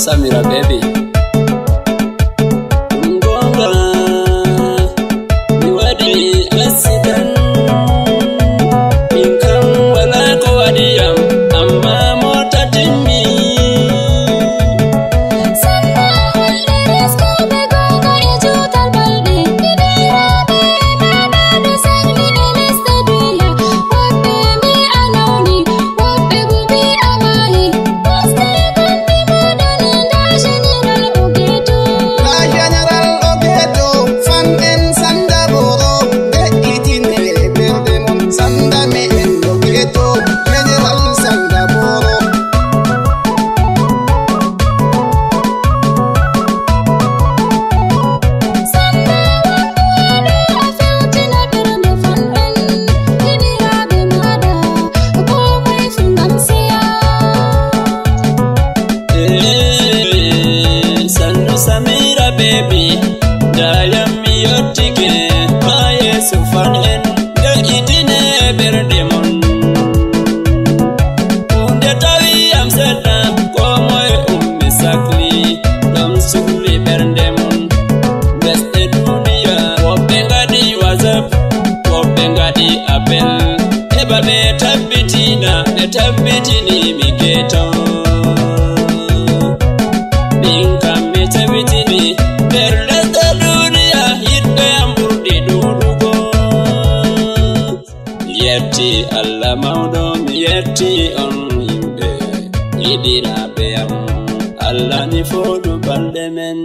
Samira baby. Ngonga ni wadi accident. Inkam wala ko wadiyam amma mota timmi. Sanna holle resko be gonga e jutal balde. Bidirabe manadu sanni elesta duya. Wabbe mi anawni, wabbe bubi amali. Poste kandi modani da general Ogeto. Da General Ogeto, fan en sanda boro, de itine berde mon sanda me en Ogeto, General sanda boro. Sanna wabbe afeutina berde fanben. Bidirabe mada, komai fungamsiya. Sannu Samira baby. Dayam yottike ma yesu fanen ga itine berde mon. Unde tawi am sedda ko moy ummi sakli dam sukli berde mon. Beste duniya wobbe ngadi whatsapp wobbe ngadi apel eba be tabbitini mi keto. Min kam mi tabbitini nder lesɗe duniya yiɗɓe am ɓurɗi ɗuɗugo. Mi yetti Allah mawɗo, mi yetti on yimɓe yiɗiraɓe am. Allah ni foɗu balɗe men.